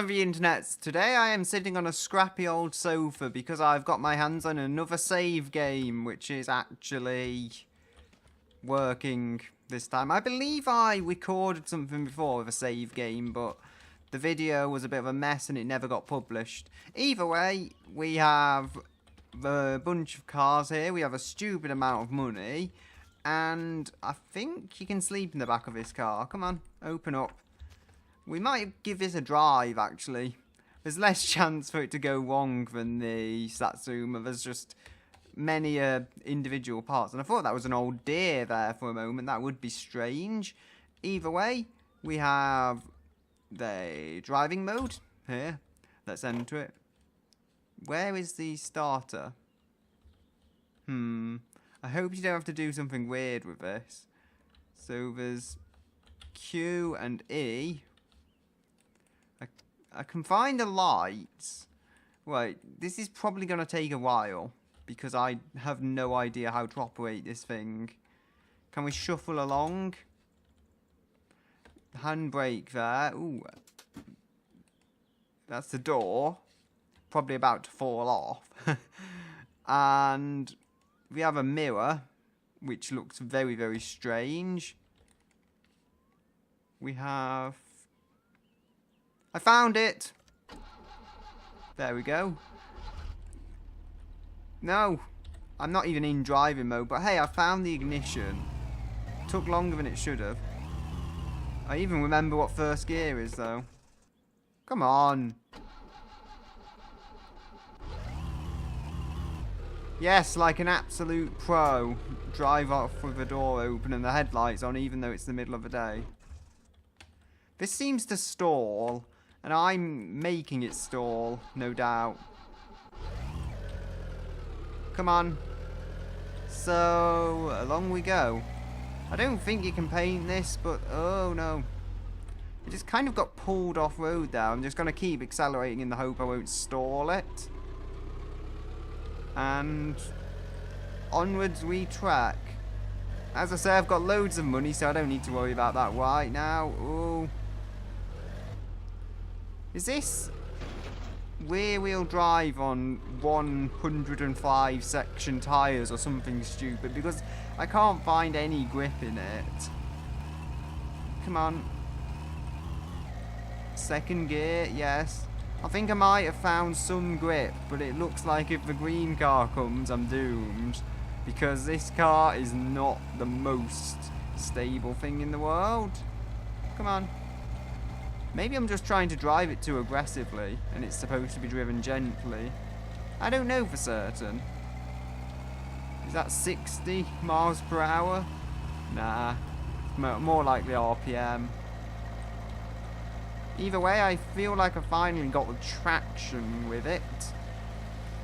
the internet. Today I am sitting on a scrappy old sofa because I've got my hands on another save game, which is actually working this time. I believe I recorded something before with a save game, but the video was a bit of a mess and it never got published. Either way, we have a bunch of cars here. We have a stupid amount of money. And I think you can sleep in the back of this car. Come on, open up. We might give this a drive, actually. There's less chance for it to go wrong than the Satsuma. There's just many individual parts. And I thought that was an old deer there for a moment. That would be strange. Either way, we have the driving mode here. Let's enter it. Where is the starter? I hope you don't have to do something weird with this. So there's Q and E. I can find the lights. Wait, this is probably going to take a while because I have no idea how to operate this thing. Can we shuffle along? Handbrake there. Ooh. That's the door. Probably about to fall off. And we have a mirror, which looks very, very strange. We have... I found it! There we go. No, I'm not even in driving mode, but hey, I found the ignition. Took longer than it should have. I even remember what first gear is, though. Come on. Yes, like an absolute pro. Drive off with the door open and the headlights on, even though it's the middle of the day. This seems to stall, and I'm making it stall, no doubt. Come on. So, along we go. I don't think you can paint this, but oh no. It just kind of got pulled off road there. I'm just going to keep accelerating in the hope I won't stall it. And onwards we track. As I say, I've got loads of money, so I don't need to worry about that right now. Ooh. Is this rear-wheel drive on 105 section tyres or something stupid? Because I can't find any grip in it. Come on. Second gear, yes. I think I might have found some grip, but it looks like if the green car comes, I'm doomed. Because this car is not the most stable thing in the world. Come on. Maybe I'm just trying to drive it too aggressively, and it's supposed to be driven gently. I don't know for certain. Is that 60 miles per hour? Nah. More likely RPM. Either way, I feel like I finally got the traction with it.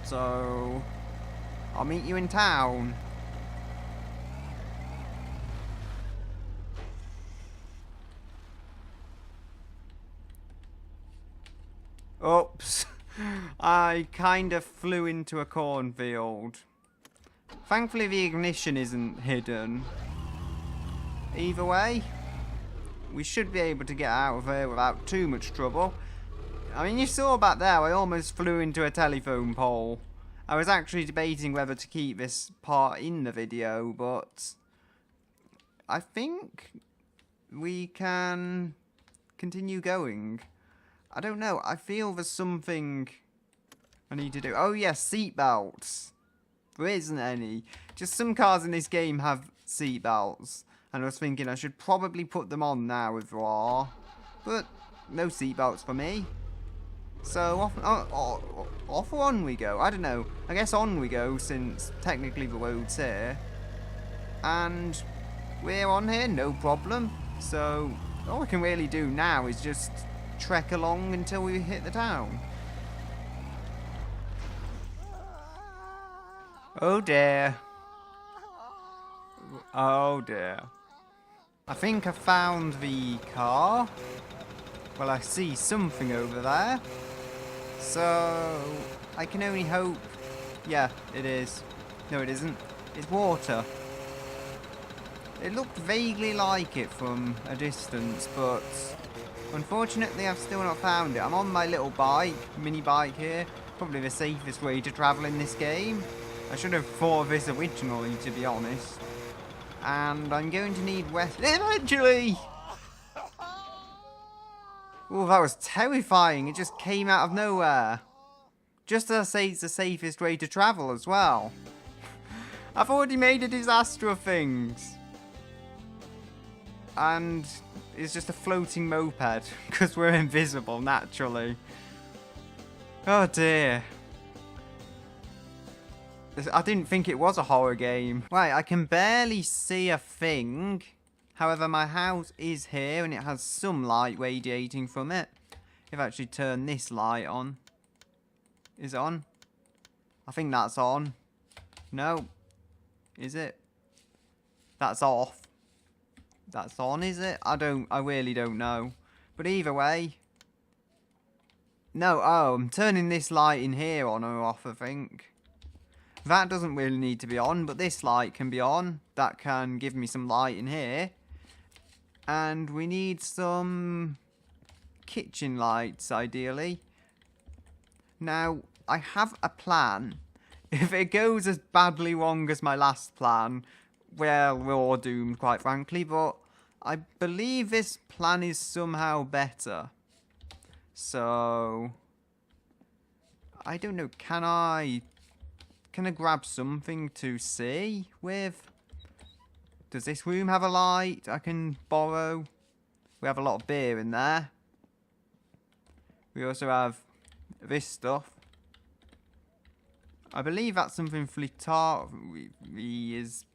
So, I'll meet you in town. Oops. I kind of flew into a cornfield. Thankfully, the ignition isn't hidden. Either way, we should be able to get out of here without too much trouble. I mean, you saw back there, I almost flew into a telephone pole. I was actually debating whether to keep this part in the video, but I think we can continue going. I don't know, I feel there's something I need to do. Oh yes, seatbelts. There isn't any. Just some cars in this game have seatbelts. And I was thinking I should probably put them on now with RAW. But no seatbelts for me. So off or on we go. I don't know. I guess on we go since technically the road's here. And we're on here, no problem. So all we can really do now is just trek along until we hit the town. Oh dear. Oh dear. I think I found the car. Well, I see something over there. So, I can only hope... Yeah, it is. No, it isn't. It's water. It looked vaguely like it from a distance, but Unfortunately, I've still not found it. I'm on my little bike, mini bike here. Probably the safest way to travel in this game. I should have thought of this originally, to be honest. And I'm going to need West... Eventually! Oh, that was terrifying. It just came out of nowhere. Just as I say, it's the safest way to travel as well. I've already made a disaster of things. And it's just a floating moped. Because we're invisible, naturally. Oh dear. I didn't think it was a horror game. Right, I can barely see a thing. However, my house is here and it has some light radiating from it. If I actually turn this light on. Is it on? I think that's on. No. Is it? That's off. That's on, is it? I really don't know. But either way. No, oh, I'm turning this light in here on or off, I think. That doesn't really need to be on, but this light can be on. That can give me some light in here. And we need some kitchen lights, ideally. Now, I have a plan. If it goes as badly wrong as my last plan, well, we're all doomed, quite frankly. But I believe this plan is somehow better. So, I don't know, can I grab something to see with? Does this room have a light I can borrow? We have a lot of beer in there. We also have this stuff. I believe that's something Flitar is,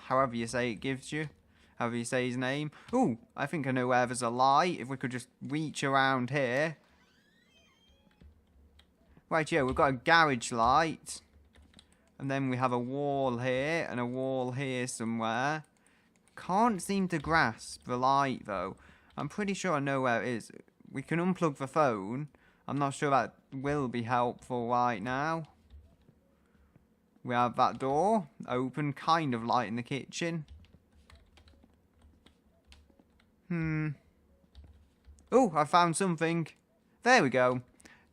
however you say it gives you. However you say his name. Ooh, I think I know where there's a light. If we could just reach around here. Right, yeah, we've got a garage light. And then we have a wall here and a wall here somewhere. Can't seem to grasp the light though. I'm pretty sure I know where it is. We can unplug the phone. I'm not sure that will be helpful right now. We have that door open, kind of light in the kitchen. Oh, I found something. There we go.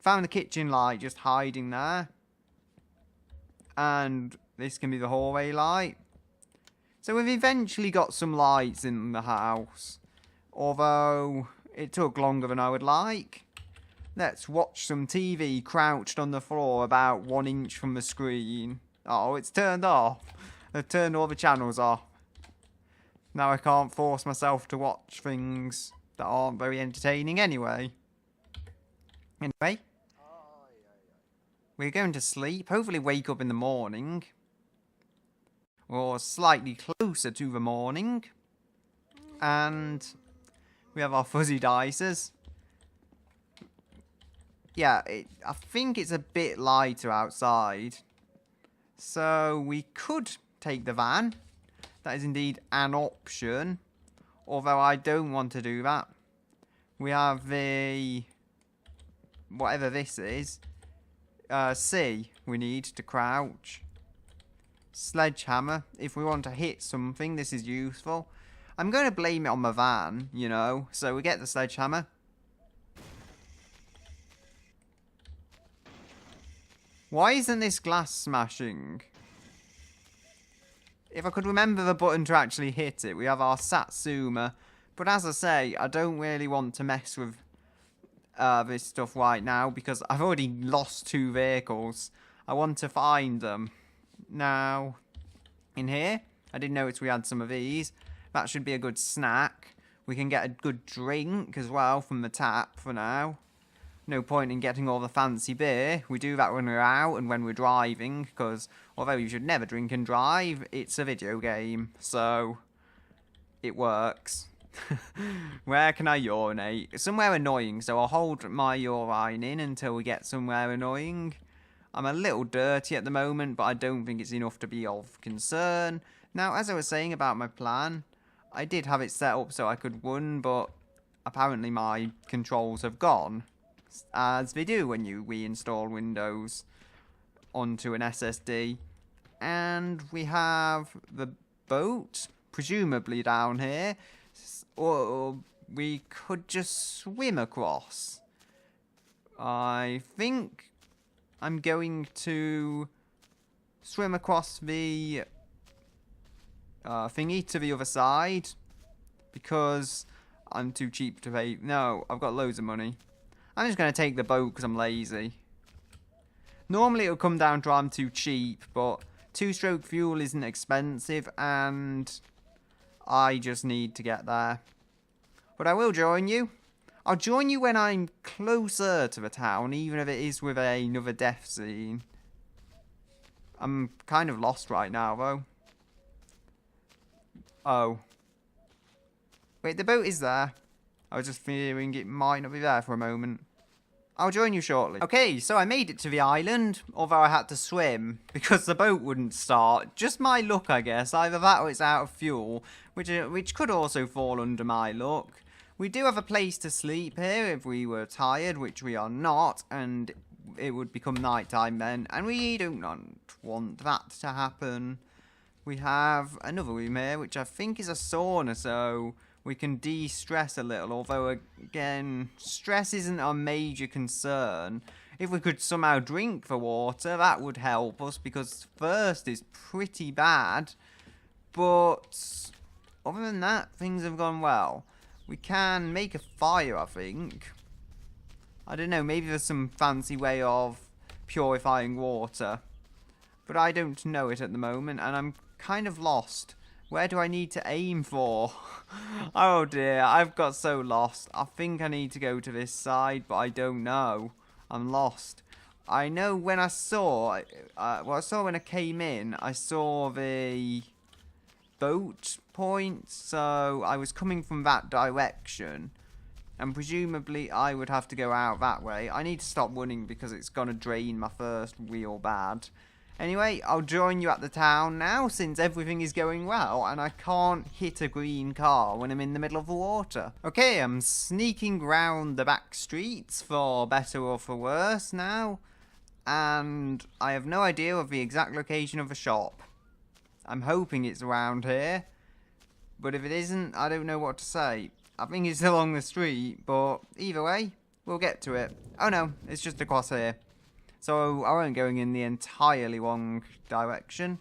Found the kitchen light just hiding there. And this can be the hallway light. So we've eventually got some lights in the house. Although it took longer than I would like. Let's watch some TV crouched on the floor about 1 inch from the screen. Oh, it's turned off. They've turned all the channels off. Now I can't force myself to watch things that aren't very entertaining anyway. Anyway. We're going to sleep. Hopefully wake up in the morning. Or slightly closer to the morning. And we have our fuzzy dices. Yeah, I think it's a bit lighter outside. So we could take the van. That is indeed an option. Although I don't want to do that. We have the... whatever this is. C we need to crouch. Sledgehammer. If we want to hit something, this is useful. I'm going to blame it on my van, you know. So we get the sledgehammer. Why isn't this glass smashing? If I could remember the button to actually hit it. We have our Satsuma. But as I say, I don't really want to mess with this stuff right now because I've already lost 2 vehicles. I want to find them. Now, in here, I didn't notice we had some of these. That should be a good snack. We can get a good drink as well from the tap for now. No point in getting all the fancy beer. We do that when we're out and when we're driving because although you should never drink and drive, it's a video game. So, it works. Where can I urinate? Somewhere annoying, so I'll hold my urine in until we get somewhere annoying. I'm a little dirty at the moment, but I don't think it's enough to be of concern. Now, as I was saying about my plan, I did have it set up so I could run, but apparently my controls have gone. As they do when you reinstall Windows onto an SSD. And we have the boat, presumably down here. Or we could just swim across. I think I'm going to swim across the thingy to the other side because I'm too cheap to pay. No, I've got loads of money. I'm just going to take the boat because I'm lazy. Normally it would come down to I'm too cheap, but 2-stroke fuel isn't expensive and I just need to get there. But I will join you. I'll join you when I'm closer to the town, even if it is with another death scene. I'm kind of lost right now, though. Oh. Wait, the boat is there. I was just fearing it might not be there for a moment. I'll join you shortly. Okay, so I made it to the island, although I had to swim, because the boat wouldn't start. Just my luck, I guess. Either that or it's out of fuel, which could also fall under my luck. We do have a place to sleep here if we were tired, which we are not, and it would become night time then, and we don't want that to happen. We have another room here, which I think is a sauna, so we can de-stress a little, although, again, stress isn't our major concern. If we could somehow drink the water, that would help us, because thirst is pretty bad. But other than that, things have gone well. We can make a fire, I think. I don't know, maybe there's some fancy way of purifying water. But I don't know it at the moment, and I'm kind of lost. Where do I need to aim for? Oh dear, I've got so lost. I think I need to go to this side, but I don't know. I'm lost. I know when I saw, when I came in, I saw the boat point, so I was coming from that direction. And presumably I would have to go out that way. I need to stop running because it's going to drain my first real bad. Anyway, I'll join you at the town now since everything is going well and I can't hit a green car when I'm in the middle of the water. Okay, I'm sneaking round the back streets for better or for worse now. And I have no idea of the exact location of the shop. I'm hoping it's around here. But if it isn't, I don't know what to say. I think it's along the street, but either way, we'll get to it. Oh no, it's just across here. So I won't go in the entirely wrong direction.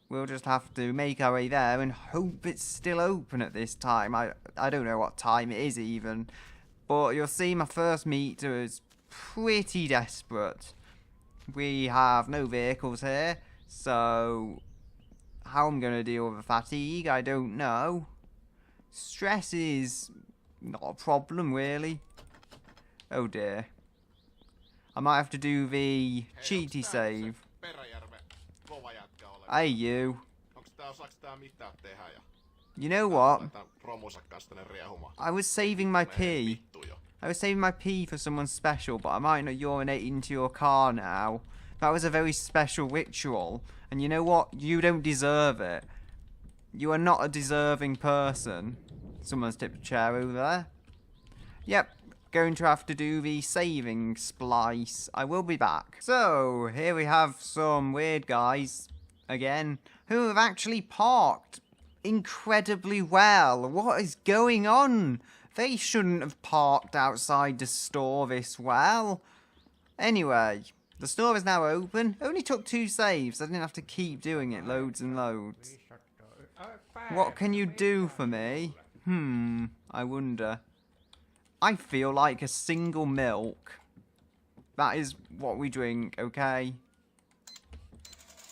We'll just have to make our way there and hope it's still open at this time. I don't know what time it is even. But you'll see my first meter is pretty desperate. We have no vehicles here, so how I'm going to deal with the fatigue, I don't know. Stress is not a problem, really. Oh dear. I might have to do the cheaty save. Hey, you. You know what? I was saving my pee. I was saving my pee for someone special, but I might not urinate into your car now. That was a very special ritual. And you know what? You don't deserve it. You are not a deserving person. Someone's tipped a chair over there. Yep. Going to have to do the saving splice. I will be back. So, here we have some weird guys, again, who have actually parked incredibly well. What is going on? They shouldn't have parked outside the store this well. Anyway, the store is now open. Only took 2 saves. I didn't have to keep doing it loads and loads. What can you do for me? I wonder. I feel like a single milk. That is what we drink, okay?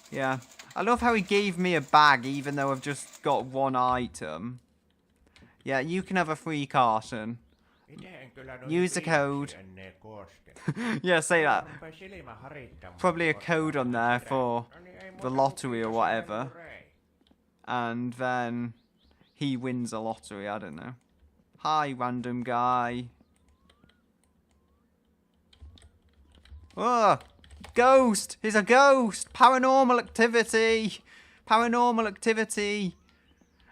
Yeah. I love how he gave me a bag even though I've just got 1 item. Yeah, you can have a free carton. Use the code. Yeah, say that. Probably a code on there for the lottery or whatever. And then he wins a lottery, I don't know. Hi, random guy. Oh, ghost! He's a ghost! Paranormal activity! Paranormal activity!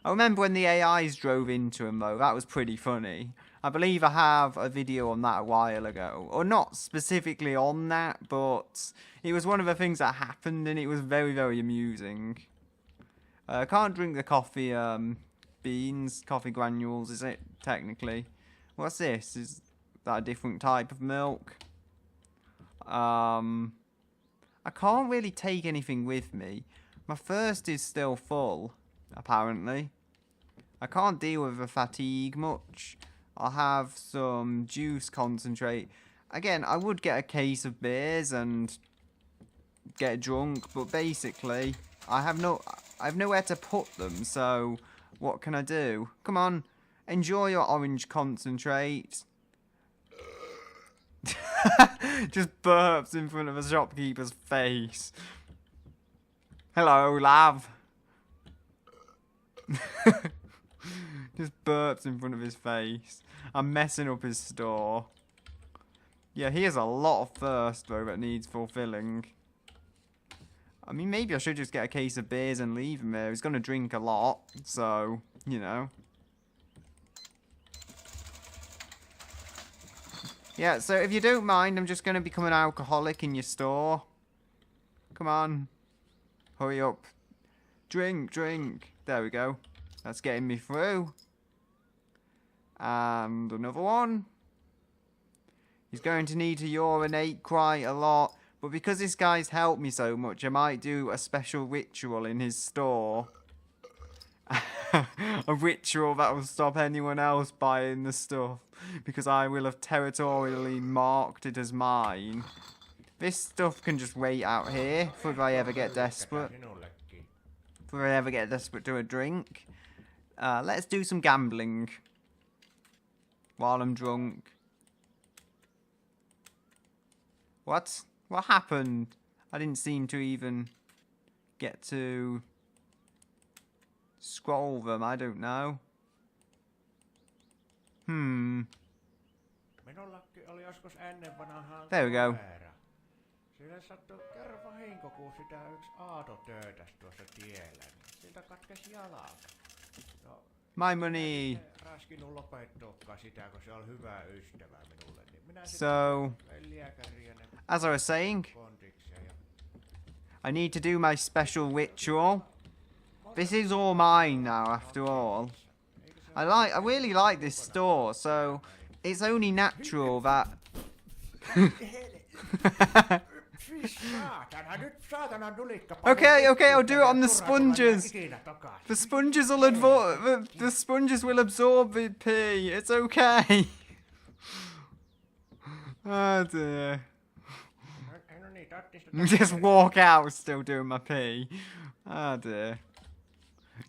I remember when the AIs drove into him, though. That was pretty funny. I believe I have a video on that a while ago. Or not specifically on that, but it was one of the things that happened, and it was very, very amusing. I can't drink the coffee beans, coffee granules, is it, technically? What's this? Is that a different type of milk? I can't really take anything with me. My thirst is still full, apparently. I can't deal with the fatigue much. I'll have some juice concentrate. Again, I would get a case of beers and get drunk, but basically, I have nowhere to put them, so what can I do? Come on, enjoy your orange concentrate. Just burps in front of a shopkeeper's face. Hello, lav. Just burps in front of his face. I'm messing up his store. Yeah, he has a lot of thirst, though, that needs fulfilling. I mean, maybe I should just get a case of beers and leave him there. He's going to drink a lot, so, you know. Yeah, so if you don't mind, I'm just going to become an alcoholic in your store. Come on. Hurry up. Drink, drink. There we go. That's getting me through. And another one. He's going to need to urinate quite a lot. But because this guy's helped me so much, I might do a special ritual in his store. A ritual that will stop anyone else buying the stuff. Because I will have territorially marked it as mine. This stuff can just wait out here for if I ever get desperate. For if I ever get desperate to a drink. Let's do some gambling. While I'm drunk. What? What happened? I didn't seem to even get to scroll them. I don't know. There we go. Sillä sattui kerran vahinko, kun sitä yksi aato töötäsi tuossa tiellä. Siltä katkesi jalat. No, My money. raskinut lopettuakaan sitä, kun se oli hyvä ystävä minulle. Niin minä So, as I was saying, I need to do my special ritual. This is all mine now, after all. I really like this store, so it's only natural that. Okay, I'll do it on the sponges. The sponges will absorb the pee. It's okay. Oh dear. Just walk out still doing my pee. Oh dear.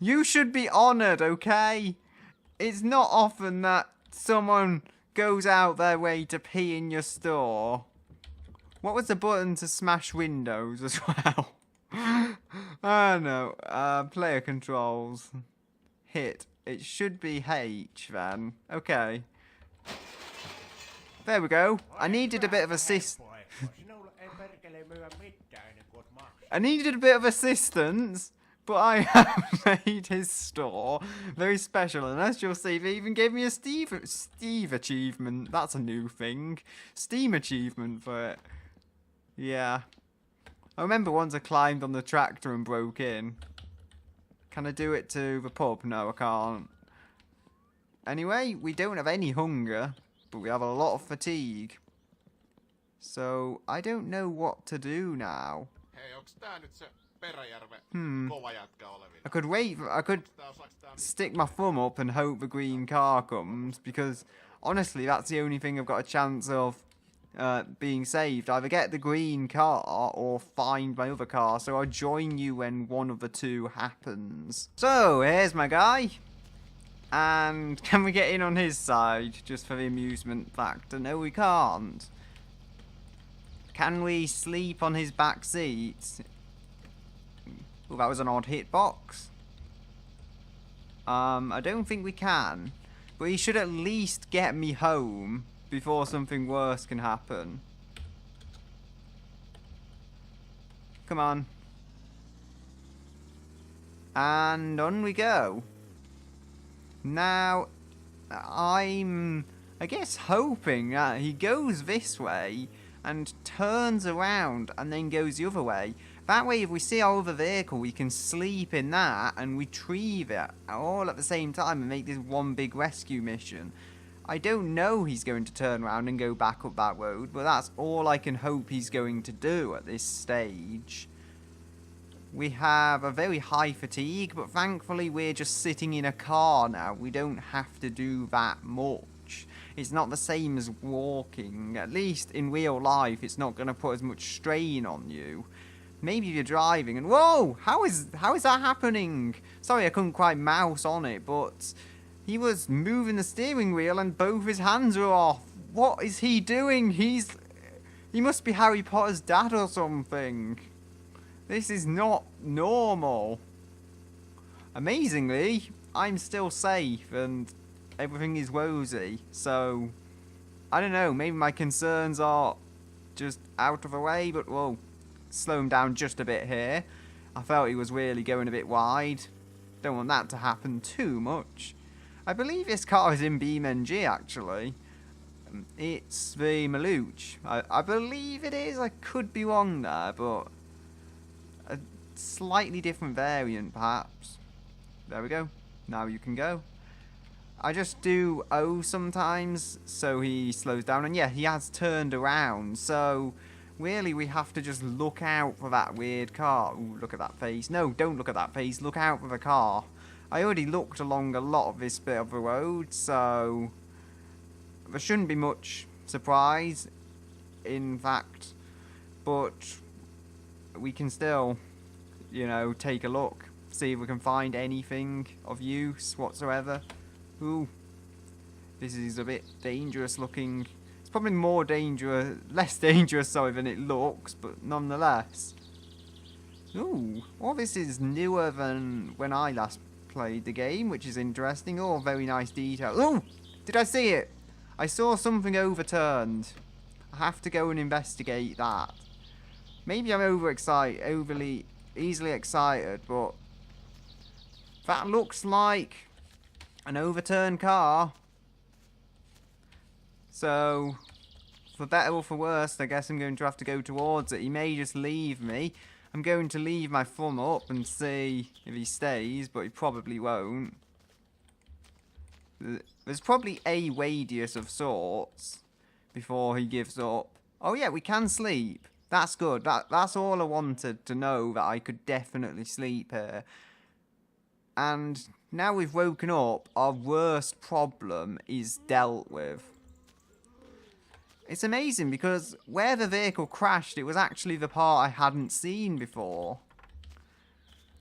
You should be honoured, okay? It's not often that someone goes out their way to pee in your store. What was the button to smash windows as well? I don't know. Player controls. Hit. It should be H then. Okay. There we go. I needed a bit of assistance. But I have made his store very special, and as you'll see, they even gave me a Steve achievement. That's a new thing. Steam achievement for it. Yeah. I remember once I climbed on the tractor and broke in. Can I do it to the pub? No, I can't. Anyway, we don't have any hunger, but we have a lot of fatigue. So, I don't know what to do now. I could wait. I could stick my thumb up and hope the green car comes, because honestly, that's the only thing I've got a chance of being saved. Either get the green car or find my other car. So I'll join you when one of the two happens. So here's my guy. And can we get in on his side just for the amusement factor? No, we can't. Can we sleep on his back seat? Well, that was an odd hitbox. I don't think we can. But he should at least get me home before something worse can happen. Come on. And on we go. Now, I'm, I guess, hoping that he goes this way and turns around and then goes the other way. That way, if we see our other vehicle, we can sleep in that and retrieve it all at the same time and make this one big rescue mission. I don't know he's going to turn around and go back up that road, but that's all I can hope he's going to do at this stage. We have a very high fatigue, but thankfully we're just sitting in a car now. We don't have to do that much. It's not the same as walking. At least in real life, it's not going to put as much strain on you. Maybe if you're driving and... Whoa! How is that happening? Sorry, I couldn't quite mouse on it, but... He was moving the steering wheel and both his hands were off. What is he doing? He must be Harry Potter's dad or something. This is not normal. Amazingly, I'm still safe and everything is rosy. So, I don't know. Maybe my concerns are just out of the way, but whoa. Slow him down just a bit here. I felt he was really going a bit wide. Don't want that to happen too much. I believe this car is in BeamNG actually. It's the Maluch. I believe it is. I could be wrong there, but a slightly different variant perhaps. There we go. Now you can go. I just do O sometimes, so he slows down. And yeah, he has turned around, so... Really, we have to just look out for that weird car. Ooh, look at that face. No, don't look at that face. Look out for the car. I already looked along a lot of this bit of the road, so... There shouldn't be much surprise, in fact. But we can still, you know, take a look. See if we can find anything of use whatsoever. Ooh. This is a bit dangerous looking... Probably more dangerous, less dangerous, sorry, than it looks, but nonetheless. Ooh, all this is newer than when I last played the game, which is interesting. Oh, very nice detail. Ooh, did I see it? I saw something overturned. I have to go and investigate that. Maybe I'm overly easily excited, but that looks like an overturned car. So, for better or for worse, I guess I'm going to have to go towards it. He may just leave me. I'm going to leave my thumb up and see if he stays, but he probably won't. There's probably a radius of sorts before he gives up. Oh yeah, we can sleep. That's good. That's all I wanted to know, that I could definitely sleep here. And now we've woken up, our worst problem is dealt with. It's amazing because where the vehicle crashed, it was actually the part I hadn't seen before.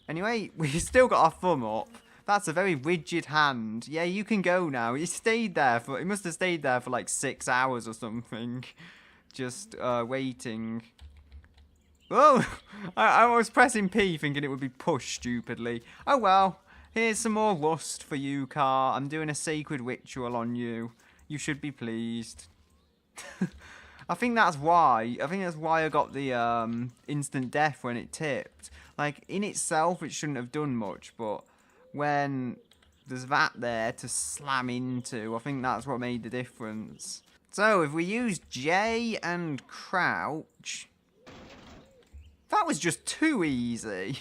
Anyway, we still got our thumb up. That's a very rigid hand. Yeah, you can go now. He stayed there for... He must have stayed there for like 6 hours or something. Just waiting. Oh! I was pressing P thinking it would be pushed stupidly. Oh well. Here's some more rust for you, car. I'm doing a sacred ritual on you. You should be pleased. I think that's why. I got the instant death when it tipped. Like, in itself, it shouldn't have done much, but when there's that there to slam into, I think that's what made the difference. So, if we use J and crouch... That was just too easy.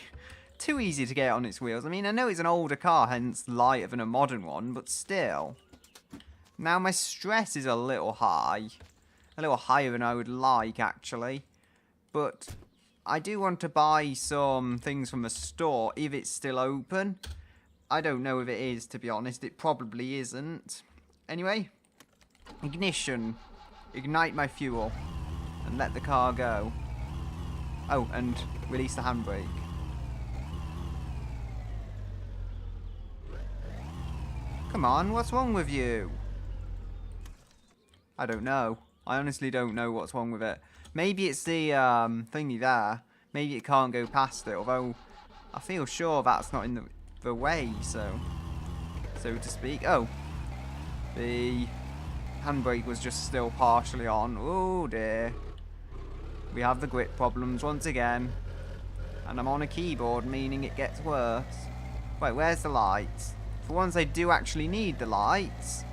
Too easy to get on its wheels. I mean, I know it's an older car, hence lighter than a modern one, but still. Now, my stress is a little high. A little higher than I would like, actually. But I do want to buy some things from the store, if it's still open. I don't know if it is, to be honest. It probably isn't. Anyway, ignition. Ignite my fuel. And let the car go. Oh, and release the handbrake. Come on, what's wrong with you? I don't know. I honestly don't know what's wrong with it. Maybe it's the thingy there. Maybe it can't go past it, although I feel sure that's not in the way, so to speak. Oh, the handbrake was just still partially on. Oh dear. We have the grip problems once again. And I'm on a keyboard, meaning it gets worse. Wait, where's the lights? For once I do actually need the lights.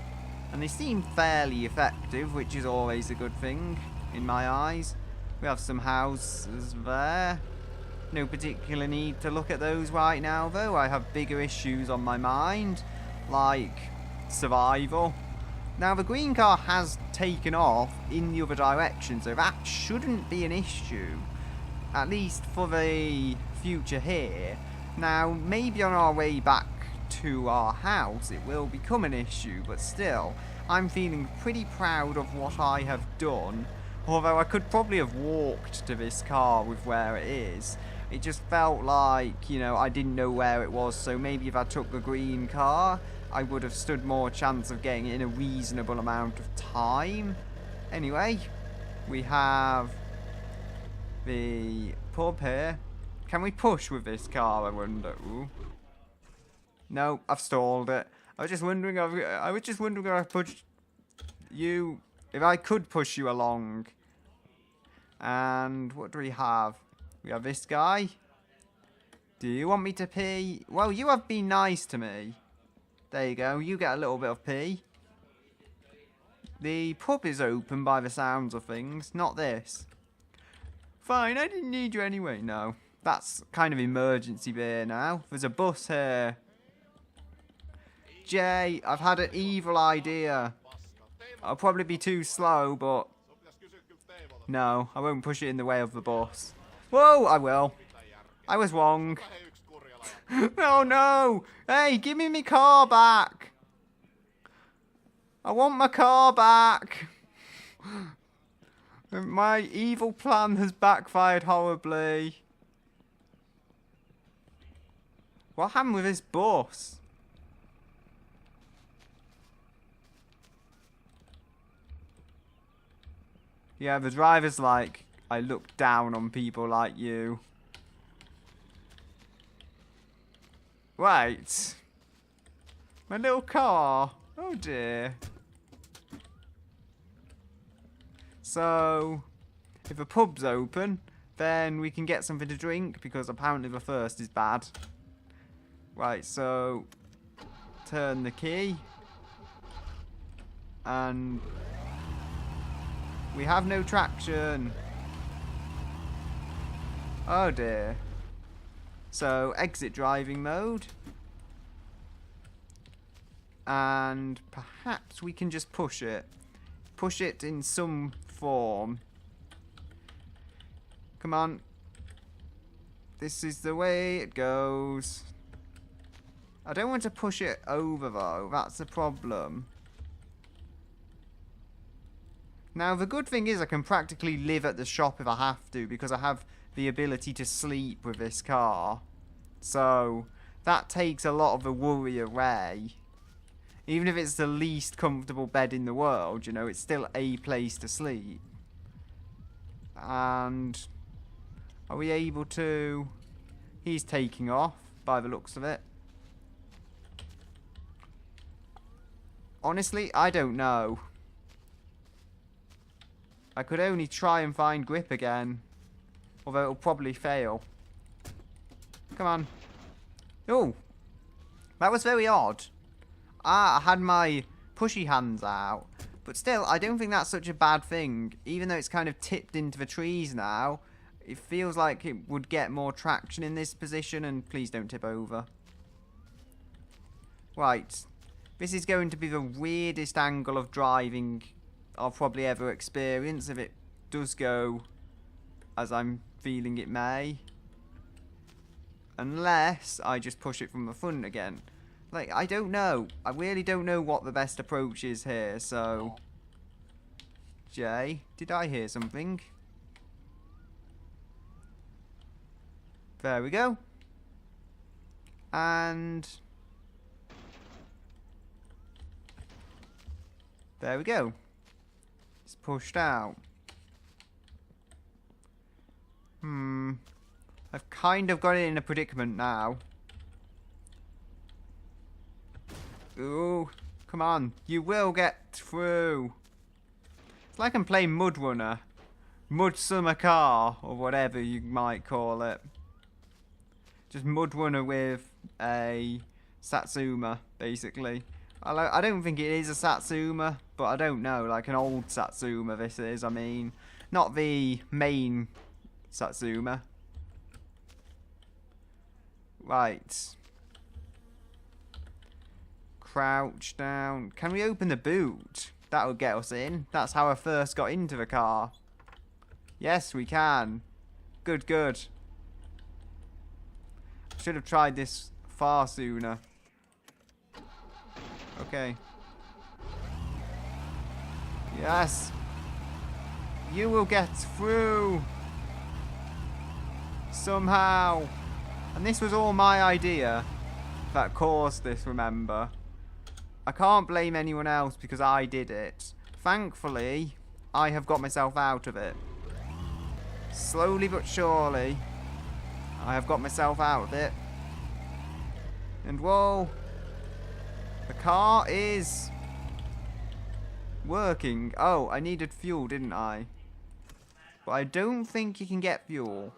And they seem fairly effective, which is always a good thing in my eyes. We have some houses there. No particular need to look at those right now, though. I have bigger issues on my mind, like survival. Now, the green car has taken off in the other direction, so that shouldn't be an issue, at least for the future here. Now, maybe on our way back to our house it will become an issue, but still, I'm feeling pretty proud of what I have done. Although I could probably have walked to this car with where it is. It just felt like, you know, I didn't know where it was, so maybe if I took the green car, I would have stood more chance of getting it in a reasonable amount of time. Anyway, we have the pub here. Can we push with this car, I wonder? Ooh. No, I've stalled it. I was just wondering if I pushed you, if I could push you along. And what do we have? We have this guy. Do you want me to pee? Well, you have been nice to me. There you go. You get a little bit of pee. The pub is open by the sounds of things. Not this. Fine, I didn't need you anyway. No. That's kind of emergency beer now. There's a bus here. Jay, I've had an evil idea. I'll probably be too slow, but... No, I won't push it in the way of the bus. Whoa, I will. I was wrong. Oh no! Hey, give me my car back! I want my car back! My evil plan has backfired horribly. What happened with this bus? Yeah, the driver's like, I look down on people like you. Wait. My little car. Oh dear. So, if the pub's open, then we can get something to drink, because apparently the thirst is bad. Right, so, turn the key. And we have no traction. Oh dear. So, exit driving mode. And perhaps we can just push it. Push it in some form. Come on. This is the way it goes. I don't want to push it over though. That's the problem. Now, the good thing is I can practically live at the shop if I have to, because I have the ability to sleep with this car. So, that takes a lot of the worry away. Even if it's the least comfortable bed in the world, you know, it's still a place to sleep. And are we able to... He's taking off, by the looks of it. Honestly, I don't know. I could only try and find grip again. Although it'll probably fail. Come on. Oh. That was very odd. I had my pushy hands out. But still, I don't think that's such a bad thing. Even though it's kind of tipped into the trees now. It feels like it would get more traction in this position. And please don't tip over. Right. This is going to be the weirdest angle of driving I'll probably ever experience, if it does go as I'm feeling it may. Unless I just push it from the front again. Like, I don't know. I really don't know what the best approach is here, so... Jay, did I hear something? There we go. And... there we go. It's pushed out. I've kind of got it in a predicament now. Ooh, come on. You will get through. It's like I'm playing Mud Runner. Mud Summer Car, or whatever you might call it. Just Mud Runner with a Satsuma, basically. I don't think it is a Satsuma, but I don't know. Like an old Satsuma this is, I mean. Not the main Satsuma. Right. Crouch down. Can we open the boot? That would get us in. That's how I first got into the car. Yes, we can. Good, good. Should have tried this far sooner. Okay. Yes. You will get through. Somehow. And this was all my idea that caused this, remember. I can't blame anyone else because I did it. Thankfully, I have got myself out of it. Slowly but surely, I have got myself out of it. And whoa, the car is working. Oh, I needed fuel, didn't I? But I don't think you can get fuel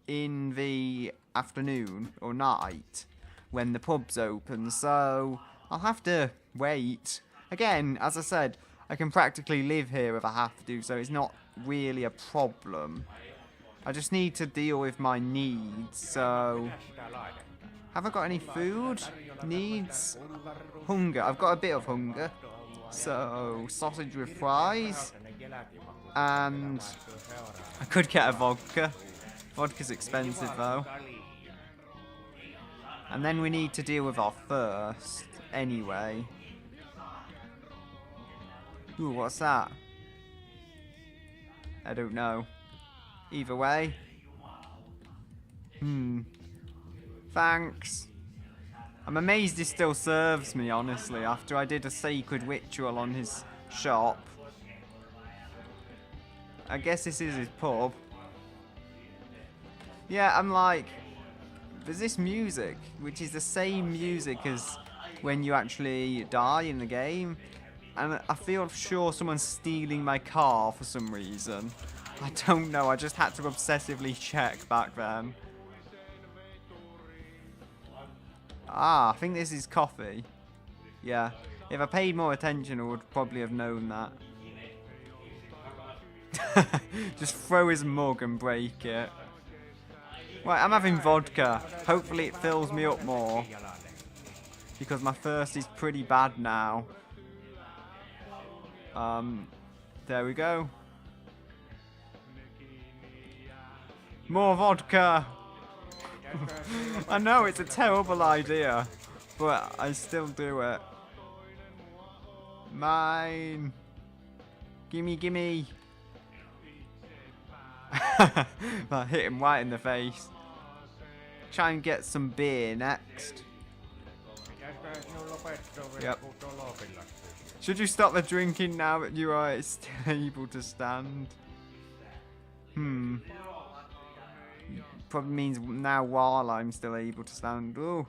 in the afternoon or night when the pub's open, so I'll have to wait. Again, as I said, I can practically live here if I have to, so it's not really a problem. I just need to deal with my needs, so... Have I got any food? Needs? Hunger. I've got a bit of hunger. So, sausage with fries. And I could get a vodka. Vodka's expensive though. And then we need to deal with our thirst anyway. Ooh, what's that? I don't know. Either way. Thanks. I'm amazed he still serves me, honestly, after I did a sacred ritual on his shop. I guess this is his pub. Yeah, I'm like... There's this music, which is the same music as when you actually die in the game. And I feel sure someone's stealing my car for some reason. I don't know, I just had to obsessively check back then. Ah, I think this is coffee. Yeah, if I paid more attention I would probably have known that. Just throw his mug and break it. Right, I'm having vodka. Hopefully it fills me up more. Because my thirst is pretty bad now. There we go. More vodka! I know it's a terrible idea, but I still do it. Mine! Gimme, gimme! I hit him right in the face. Try and get some beer next. Yep. Should you stop the drinking now that you are still able to stand? Probably means now while I'm still able to stand. Ooh.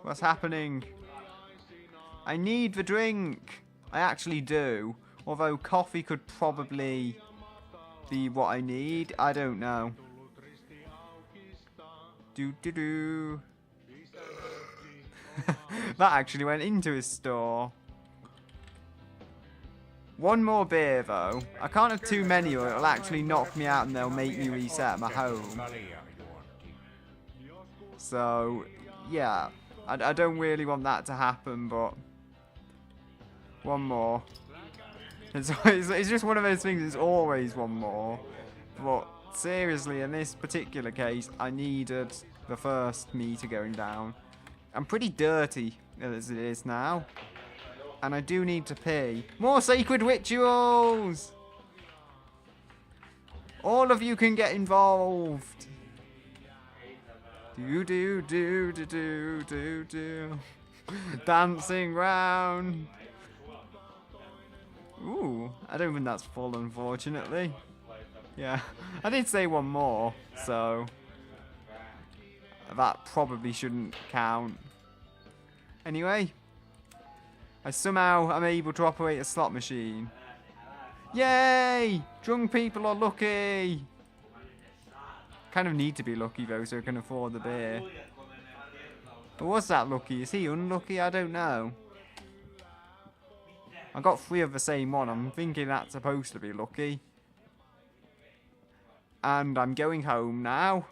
What's happening? I need the drink. I actually do. Although coffee could probably be what I need. I don't know. Do. That actually went into his store. One more beer though. I can't have too many or it'll actually knock me out and they'll make me reset my home. So, yeah. I don't really want that to happen, but... One more. It's just one of those things, it's always one more. But, seriously, in this particular case, I needed the first meter going down. I'm pretty dirty as it is now. And I do need to pee. More sacred rituals! All of you can get involved. Do. Dancing round. Ooh, I don't think that's full, unfortunately. Yeah, I did say one more, so that probably shouldn't count. Anyway, I somehow am able to operate a slot machine. Yay! Drunk people are lucky! Kind of need to be lucky though, so I can afford the beer. But was that lucky? Is he unlucky? I don't know. I got 3 of the same one. I'm thinking that's supposed to be lucky. And I'm going home now.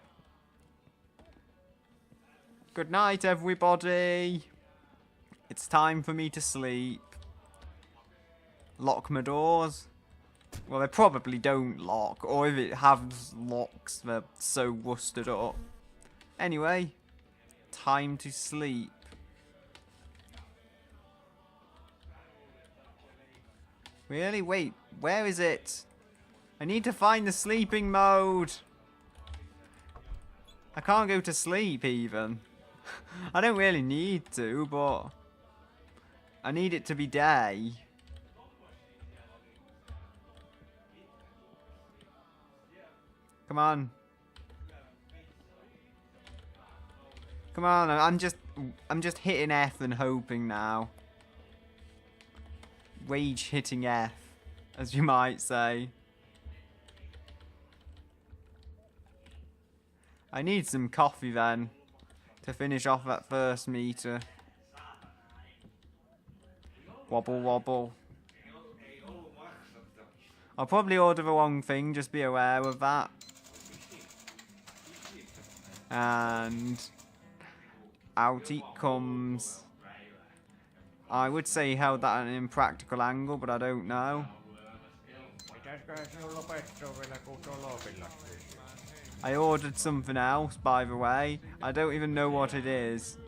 Good night, everybody. It's time for me to sleep. Lock my doors. Well, they probably don't lock, or if it has locks, they're so rusted up. Anyway, time to sleep. Really? Wait, where is it? I need to find the sleeping mode. I can't go to sleep even. I don't really need to, but I need it to be day. Come on. Come on, I'm just hitting F and hoping now. Rage hitting F, as you might say. I need some coffee then to finish off that first meter. Wobble wobble. I'll probably order the wrong thing, just be aware of that. And out it comes. I would say he held that at an impractical angle, but I don't know. I ordered something else, by the way. I don't even know what it is.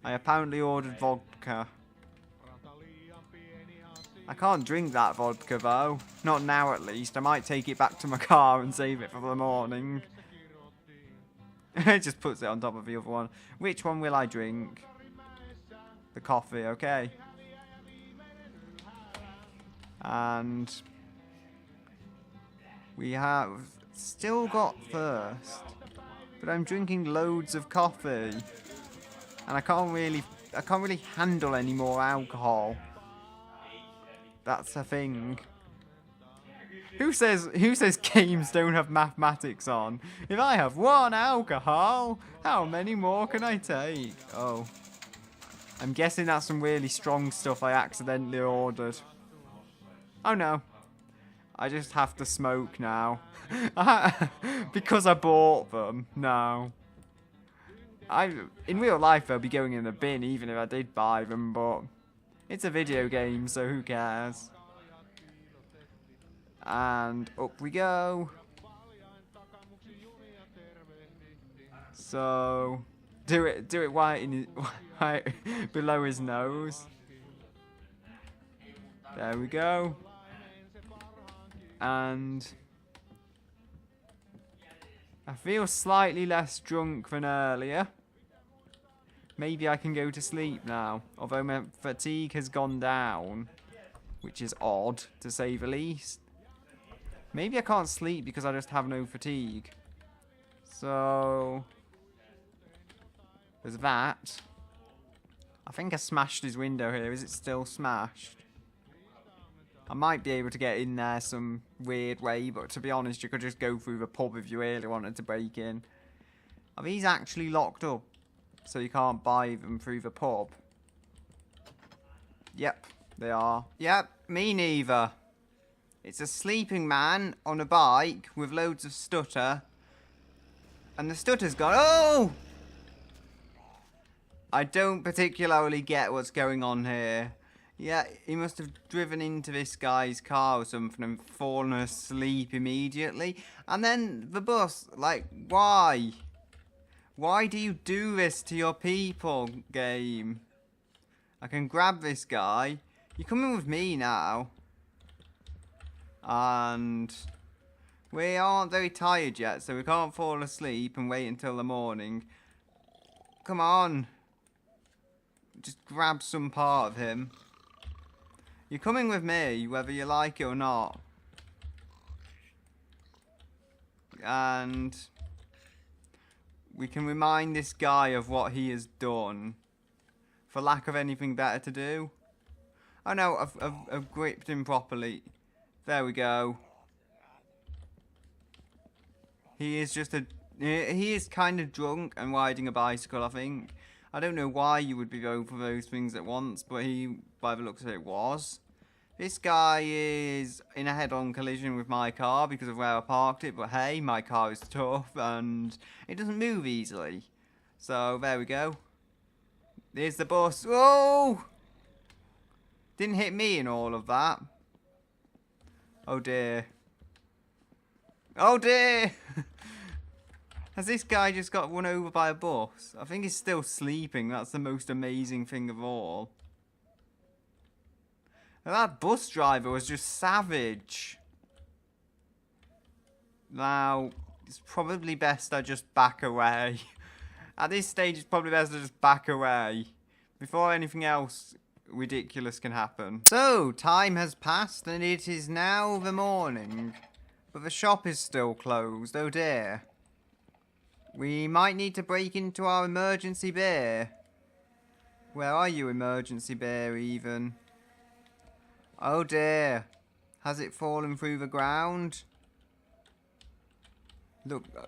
I apparently ordered vodka. I can't drink that vodka though. Not now at least. I might take it back to my car and save it for the morning. It just puts it on top of the other one. Which one will I drink? The coffee, okay. And we have still got thirst, but I'm drinking loads of coffee, and I can't really handle any more alcohol. That's a thing. Who says games don't have mathematics on? If I have 1 alcohol, how many more can I take? Oh. I'm guessing that's some really strong stuff I accidentally ordered. Oh no. I just have to smoke now. Because I bought them. No. In real life they'll be going in the bin even if I did buy them, but it's a video game, so who cares? And up we go. So do it right below his nose. There we go. And I feel slightly less drunk than earlier. Maybe I can go to sleep now, although my fatigue has gone down, which is odd to say the least. Maybe I can't sleep because I just have no fatigue. So there's that. I think I smashed his window here. Is it still smashed? I might be able to get in there some weird way, but to be honest, you could just go through the pub if you really wanted to break in. Are these actually locked up so you can't buy them through the pub? Yep, they are. Yep, me neither. It's a sleeping man on a bike with loads of stutter. And the stutter's gone. Oh! I don't particularly get what's going on here. Yeah, he must have driven into this guy's car or something and fallen asleep immediately. And then the bus, like, why? Why do you do this to your people, game? I can grab this guy. You're coming with me now. And we aren't very tired yet, so we can't fall asleep and wait until the morning. Come on. Just grab some part of him. You're coming with me, whether you like it or not. And we can remind this guy of what he has done. For lack of anything better to do. Oh no, I've gripped him properly. There we go. He is just he is kind of drunk and riding a bicycle, I think. I don't know why you would be going for those things at once, but he, by the looks of it, was. This guy is in a head-on collision with my car because of where I parked it, but hey, my car is tough and it doesn't move easily. So, there we go. There's the bus. Whoa! Didn't hit me in all of that. Oh dear. Oh dear! Has this guy just got run over by a bus? I think he's still sleeping. That's the most amazing thing of all. And that bus driver was just savage. Now, it's probably best I just back away. At this stage, it's probably best to just back away before anything else ridiculous can happen. So, time has passed and it is now the morning. But the shop is still closed, oh dear. We might need to break into our emergency beer. Where are you, emergency beer, even? Oh dear. Has it fallen through the ground?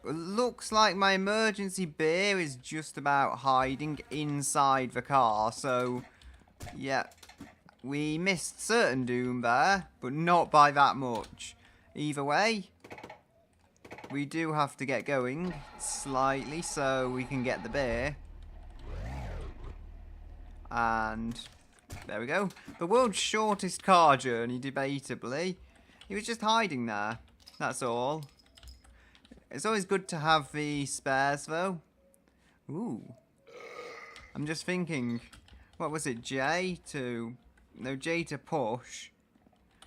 Looks like my emergency beer is just about hiding inside the car, so yeah, we missed certain doom there, but not by that much. Either way, we do have to get going slightly so we can get the beer. And there we go. The world's shortest car journey, debatably. He was just hiding there, that's all. It's always good to have the spares, though. Ooh. I'm just thinking, what was it, J to... No, J to push.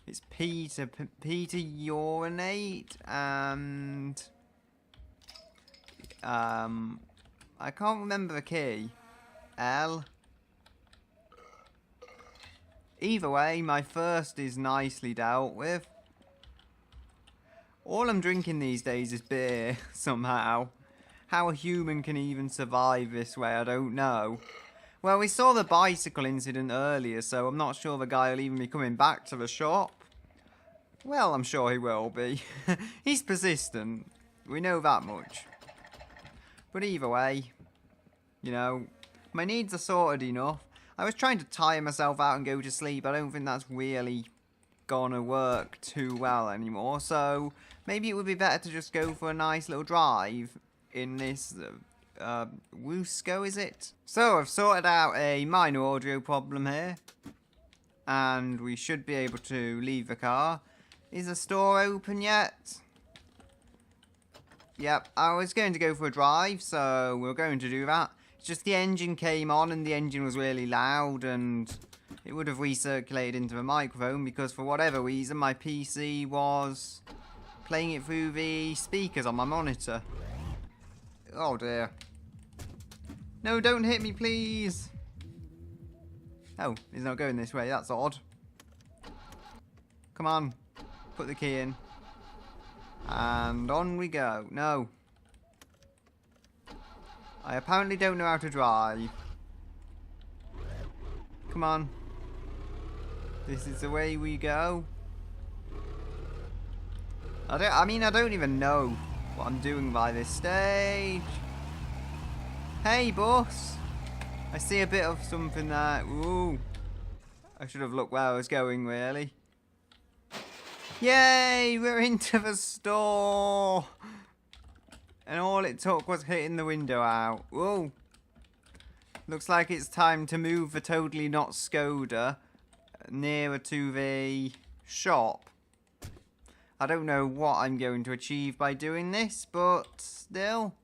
It's P to urinate, and... I can't remember the key. L. Either way, my thirst is nicely dealt with. All I'm drinking these days is beer, somehow. How a human can even survive this way, I don't know. Well, we saw the bicycle incident earlier, so I'm not sure the guy will even be coming back to the shop. Well, I'm sure he will be. He's persistent. We know that much. But either way, you know, my needs are sorted enough. I was trying to tire myself out and go to sleep. I don't think that's really gonna work too well anymore, so maybe it would be better to just go for a nice little drive in this Rusco, is it? So I've sorted out a minor audio problem here, and we should be able to leave the car. Is the store open yet? Yep, I was going to go for a drive, so we're going to do that. It's just the engine came on and the engine was really loud, and it would have recirculated into the microphone because for whatever reason my PC was playing it through the speakers on my monitor. Oh dear. No, don't hit me, please. Oh, he's not going this way. That's odd. Come on. Put the key in. And on we go. No. I apparently don't know how to drive. Come on. This is the way we go. I don't even know what I'm doing by this stage. Hey, boss. I see a bit of something there. Ooh. I should have looked where I was going, really. Yay! We're into the store. And all it took was hitting the window out. Whoa. Looks like it's time to move the totally not Skoda nearer to the shop. I don't know what I'm going to achieve by doing this, but still,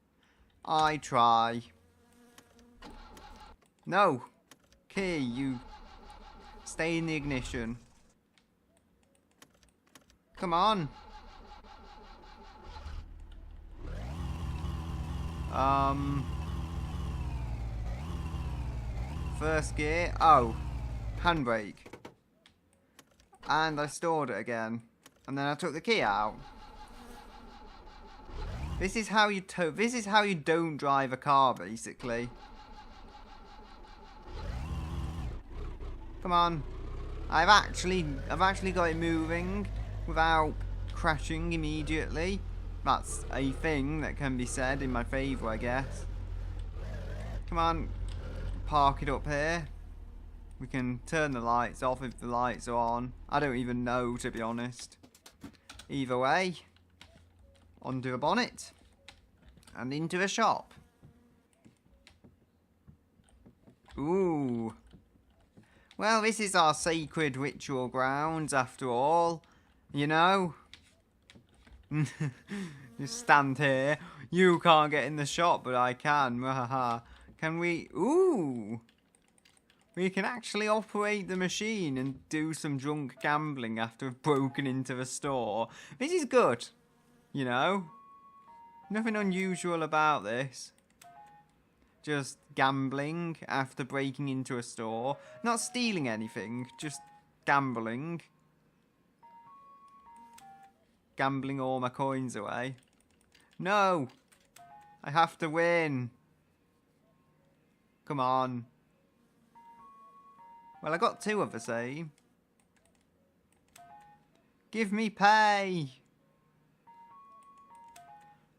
I try. No. Key, you stay in the ignition. Come on. First gear. Oh, handbrake. And I stored it again. And then I took the key out. This is how you don't drive a car, basically. Come on. I've actually got it moving without crashing immediately. That's a thing that can be said in my favour, I guess. Come on. Park it up here. We can turn the lights off if the lights are on. I don't even know, to be honest. Either way, onto the bonnet and into the shop. Ooh. Well, this is our sacred ritual grounds, after all. You know? Just stand here. You can't get in the shop, but I can. Can we... Ooh! We can actually operate the machine and do some drunk gambling after we've broken into the store. This is good. You know? Nothing unusual about this. Just gambling after breaking into a store. Not stealing anything, just gambling. Gambling all my coins away. No! I have to win. Come on. Well, I got 2 of the same. Give me pay.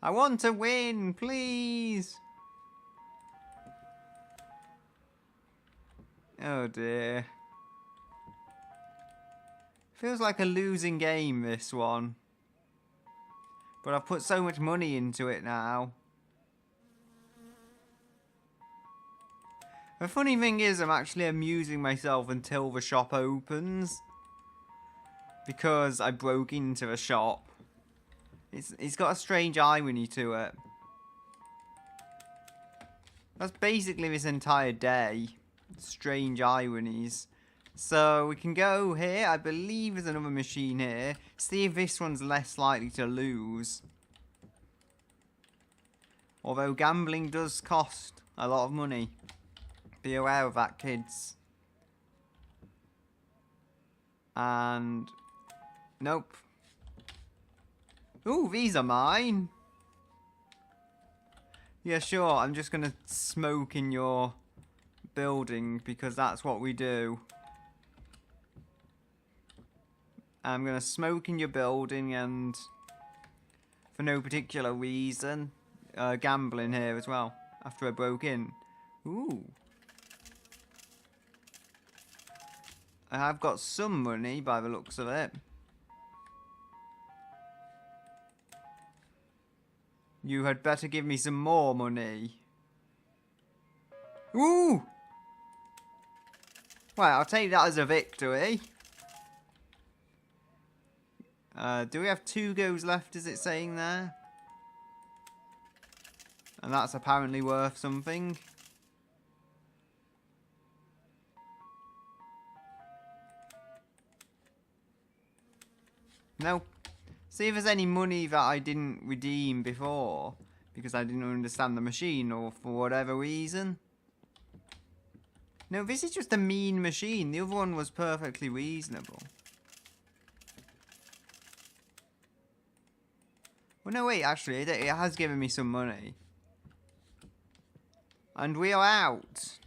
I want to win, please. Oh dear. Feels like a losing game, this one. But I've put so much money into it now. The funny thing is, I'm actually amusing myself until the shop opens. Because I broke into the shop. It's got a strange irony to it. That's basically this entire day. Strange ironies. So we can go here. I believe there's another machine here. See if this one's less likely to lose. Although gambling does cost a lot of money. Be aware of that, kids. And... Nope. Ooh, these are mine. Yeah, sure. I'm just going to smoke in your building because that's what we do. I'm going to smoke in your building and for no particular reason, gambling here as well after I broke in. Ooh. I have got some money by the looks of it. You had better give me some more money. Ooh! Right, I'll take that as a victory. Do we have 2 goes left, is it saying there? And that's apparently worth something. Nope. See if there's any money that I didn't redeem before. Because I didn't understand the machine or for whatever reason. No, this is just a mean machine. The other one was perfectly reasonable. Well, no, wait, actually, it has given me some money. And we are out.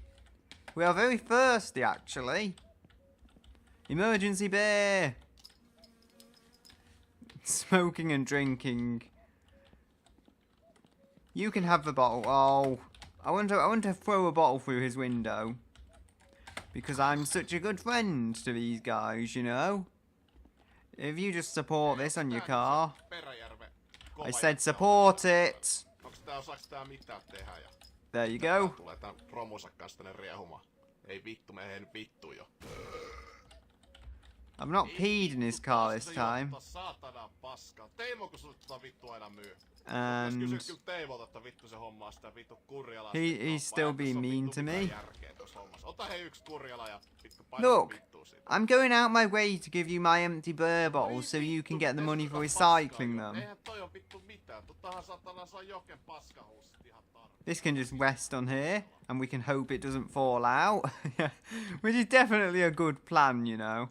We are very thirsty, actually. Emergency beer. Smoking and drinking. You can have the bottle. Oh, I want to throw a bottle through his window. Because I'm such a good friend to these guys, you know. If you just support this on your car. I said support it. There you go. I've not peed in his car this time. And he's still being mean to me. Look, I'm going out my way to give you my empty beer bottles so you can get the money for recycling them. This can just rest on here and we can hope it doesn't fall out. Which is definitely a good plan, you know.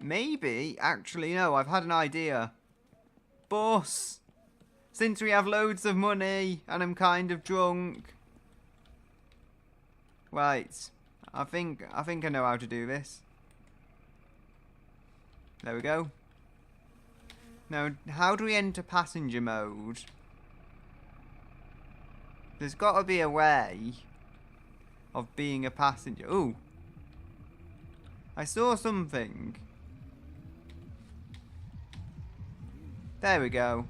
Maybe, actually, no, I've had an idea. Bus! Since we have loads of money and I'm kind of drunk. Right. I think I know how to do this. There we go. Now, how do we enter passenger mode? There's got to be a way of being a passenger. Ooh. I saw something. There we go.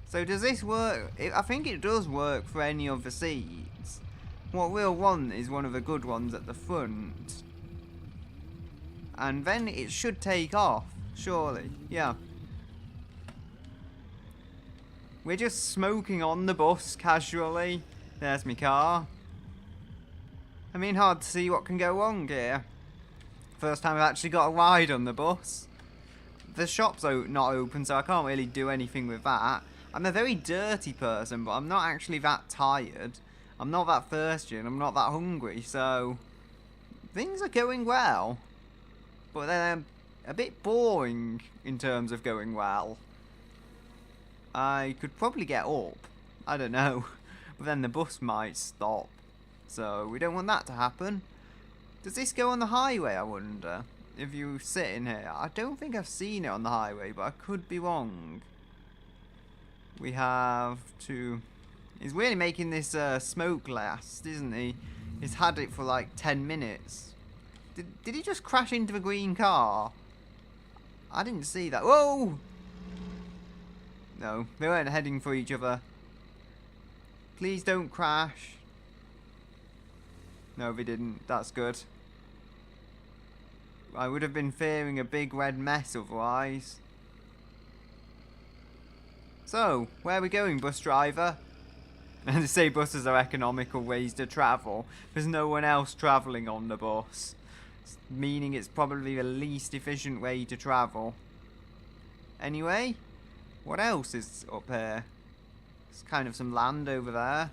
So does this work? I think it does work for any of the seats. what we'll want is one of the good ones at the front. And then it should take off, surely. Yeah. We're just smoking on the bus casually. There's my car. I mean, hard to see what can go wrong here. First time I've actually got a ride on the bus. The shop's not open, so I can't really do anything with that. I'm a very dirty person, but I'm not actually that tired. I'm not that thirsty, and I'm not that hungry, so things are going well. But they're a bit boring in terms of going well. I could probably get up. I don't know. But then the bus might stop. So we don't want that to happen. Does this go on the highway, I wonder? If you sit in here. I don't think I've seen it on the highway, but I could be wrong. We have to... He's really making this smoke last, isn't he? He's had it for like 10 minutes. Did he just crash into the green car? I didn't see that. Whoa! No, they weren't heading for each other. Please don't crash. No, they didn't. That's good. I would have been fearing a big red mess otherwise. So, where are we going, bus driver? And to say buses are economical ways to travel. There's no one else travelling on the bus. Meaning it's probably the least efficient way to travel. Anyway, what else is up here? There's kind of some land over there.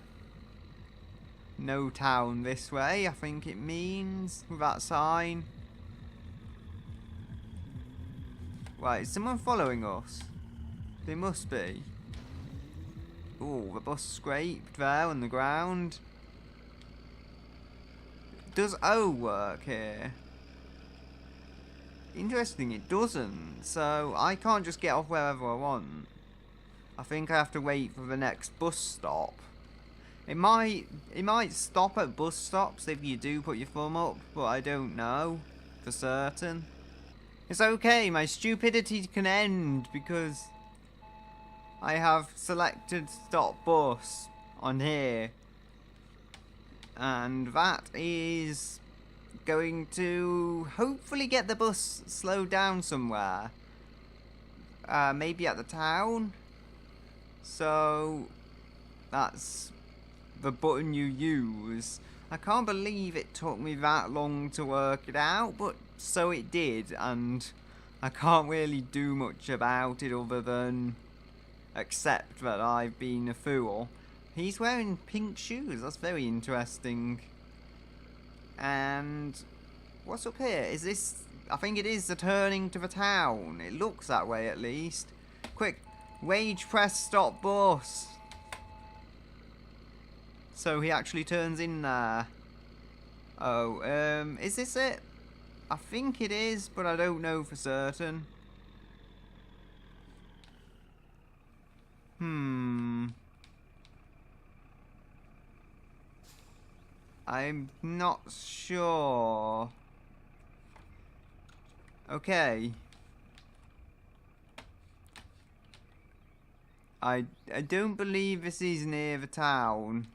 No town this way, I think it means, with that sign. Right, is someone following us? They must be. Ooh, the bus scraped there on the ground. Does O work here? Interesting, it doesn't. So I can't just get off wherever I want. I think I have to wait for the next bus stop. It might stop at bus stops if you do put your thumb up, but I don't know for certain. It's okay, my stupidity can end because I have selected stop bus on here. And that is going to hopefully get the bus slowed down somewhere. Maybe at the town. So that's the button you use. I can't believe it took me that long to work it out, but so it did, and I can't really do much about it other than accept that I've been a fool. He's wearing pink shoes, that's very interesting. And what's up here? Is this... I think it is the turning to the town. It looks that way at least. Quick, wage press stop bus. So he actually turns in there. Oh, is this it? I think it is, but I don't know for certain. I'm not sure. Okay. I don't believe this is near the town.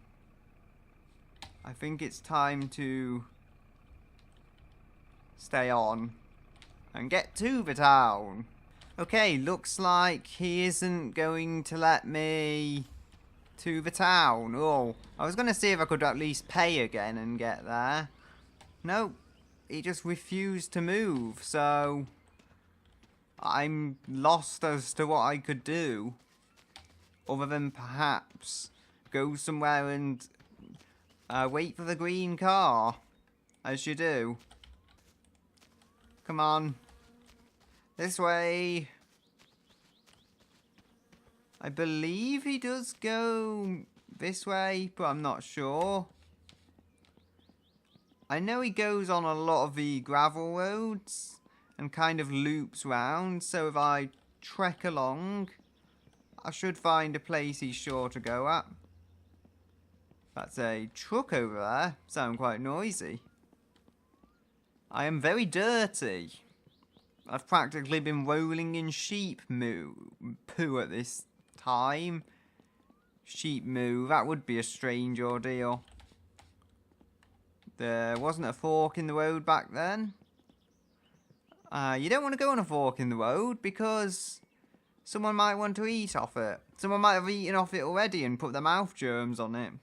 I think it's time to stay on and get to the town. Okay, looks like he isn't going to let me to the town. Oh, I was going to see if I could at least pay again and get there. No, he just refused to move, so I'm lost as to what I could do. Other than perhaps go somewhere and wait for the green car, as you do. Come on. This way. I believe he does go this way, but I'm not sure. I know he goes on a lot of the gravel roads and kind of loops round, so if I trek along, I should find a place he's sure to go at. That's a truck over there. Sound quite noisy. I am very dirty. I've practically been rolling in sheep poo at this time. Sheep moo, that would be a strange ordeal. There wasn't a fork in the road back then. You don't want to go on a fork in the road because someone might want to eat off it. Someone might have eaten off it already and put their mouth germs on it.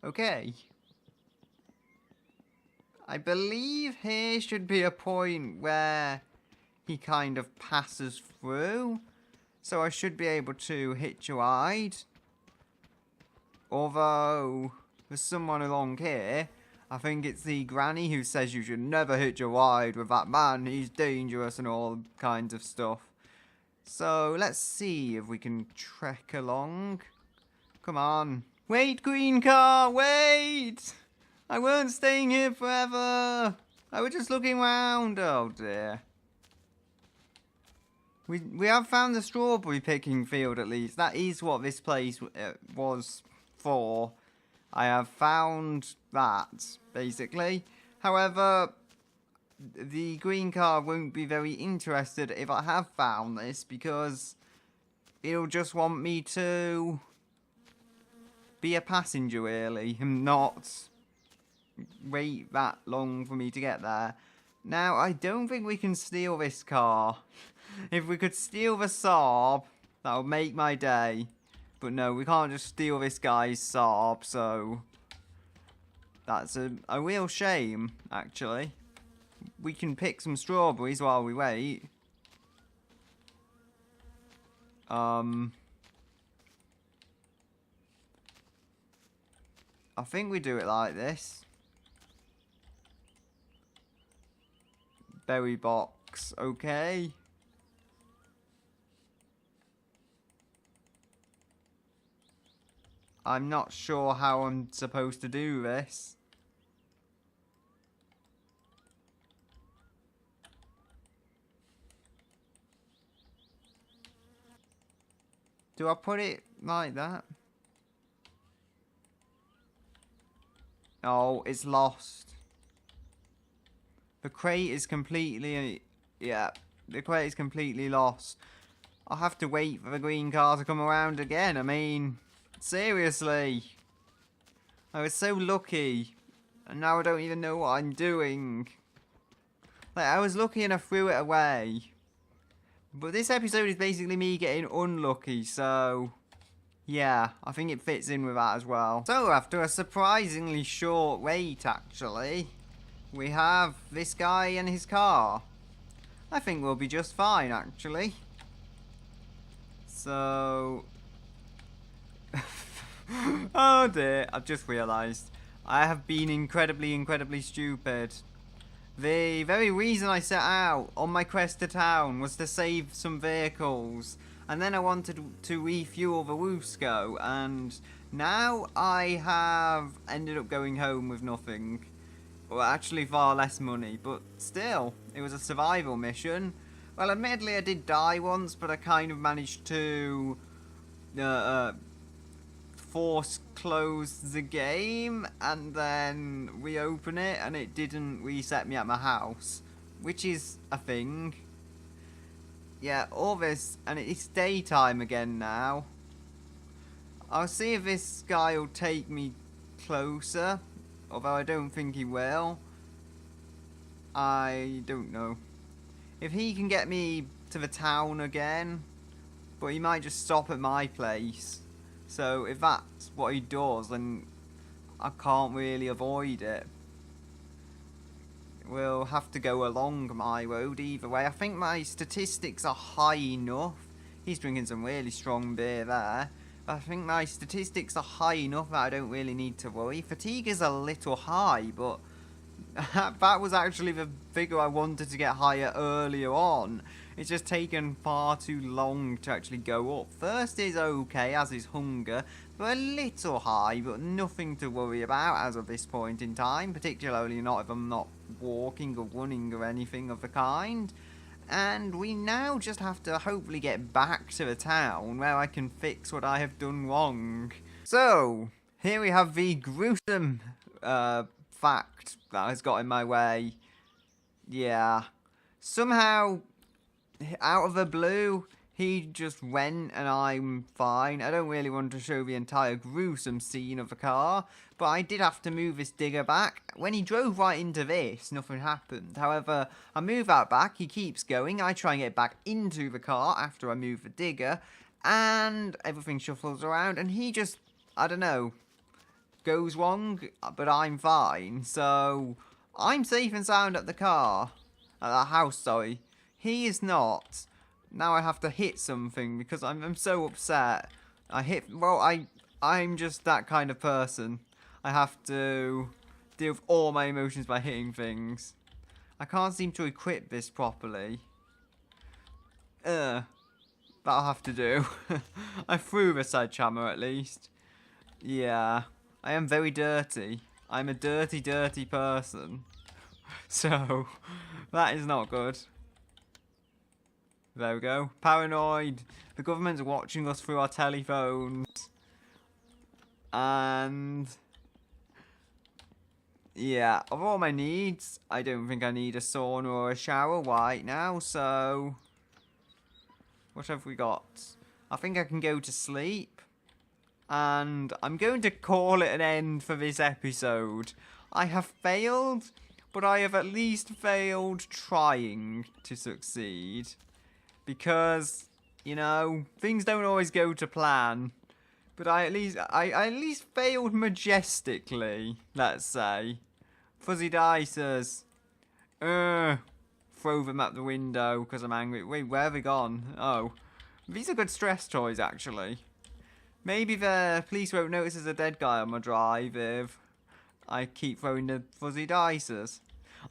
Okay. I believe here should be a point where he kind of passes through. So I should be able to hitch a ride. Although, there's someone along here. I think it's the granny who says you should never hitch a ride with that man. He's dangerous and all kinds of stuff. So, let's see if we can trek along. Come on. Wait, green car, wait! I weren't staying here forever. I was just looking round. Oh, dear. We have found the strawberry picking field, at least. That is what this place was for. I have found that, basically. However, the green car won't be very interested if I have found this, because it'll just want me to be a passenger, really, and not wait that long for me to get there. Now, I don't think we can steal this car. If we could steal the Saab, that would make my day. But no, we can't just steal this guy's Saab, so that's a real shame, actually. We can pick some strawberries while we wait. I think we do it like this. Berry box, okay. I'm not sure how I'm supposed to do this. Do I put it like that? Oh, it's lost. The crate is completely... yeah, the crate is completely lost. I'll have to wait for the green car to come around again. I mean... seriously. I was so lucky. And now I don't even know what I'm doing. Like, I was lucky and I threw it away. But this episode is basically me getting unlucky, so... yeah, I think it fits in with that as well. So, after a surprisingly short wait, actually, we have this guy and his car. I think we'll be just fine, actually. So... oh dear, I've just realised. I have been incredibly stupid. The very reason I set out on my quest to town was to save some vehicles. And then I wanted to refuel the Rusco. And now I have ended up going home with nothing. Well, actually far less money. But still, it was a survival mission. Well, admittedly I did die once, but I kind of managed to... force close the game and then reopen it, and it didn't reset me at my house, which is a thing. Yeah, all this, and it's daytime again now. I'll see if this guy will take me closer, although I don't think he will. I don't know. If he can get me to the town again, but he might just stop at my place. So if that's what he does, then I can't really avoid it. We'll have to go along my road either way. I think my statistics are high enough. He's drinking some really strong beer there. I think my statistics are high enough that I don't really need to worry. Fatigue is a little high, but that was actually the figure I wanted to get higher earlier on. It's just taken far too long to actually go up. Thirst is okay, as is hunger. They're a little high, but nothing to worry about as of this point in time. Particularly not if I'm not walking or running or anything of the kind. And we now just have to hopefully get back to the town where I can fix what I have done wrong. So, here we have the gruesome fact that has got in my way. Yeah. Somehow... out of the blue, He just went and I'm fine. I don't really want to show the entire gruesome scene of the car, but I did have to move this digger back. When he drove right into this, nothing happened. However, I move that back, he keeps going. I try and get back into the car after I move the digger, and everything shuffles around, and he just, I don't know, goes wrong, but I'm fine. So, I'm safe and sound at the car. At the house, sorry. He is not. Now I have to hit something because I'm so upset. I'm just that kind of person. I have to deal with all my emotions by hitting things. I can't seem to equip this properly. That'll have to do. I threw the sledgehammer at least. Yeah, I am very dirty. I'm a dirty, dirty person. So, that is not good. There we go. Paranoid. The government's watching us through our telephones. And yeah, of all my needs, I don't think I need a sauna or a shower right now, so what have we got? I think I can go to sleep. And I'm going to call it an end for this episode. I have failed, but I have at least failed trying to succeed. Because, you know, things don't always go to plan. But I at least failed majestically, let's say. Fuzzy dicers. Throw them out the window because I'm angry. Wait, where have they gone? Oh. These are good stress toys, actually. Maybe the police won't notice there's a dead guy on my drive if I keep throwing the fuzzy dicers.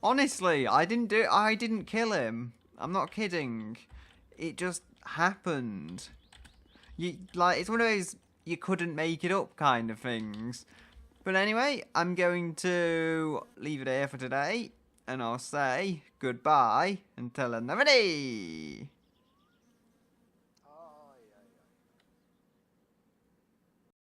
Honestly, I didn't kill him. I'm not kidding. It just happened. It's one of those you couldn't make it up kind of things. But anyway, I'm going to leave it here for today. And I'll say goodbye until another day.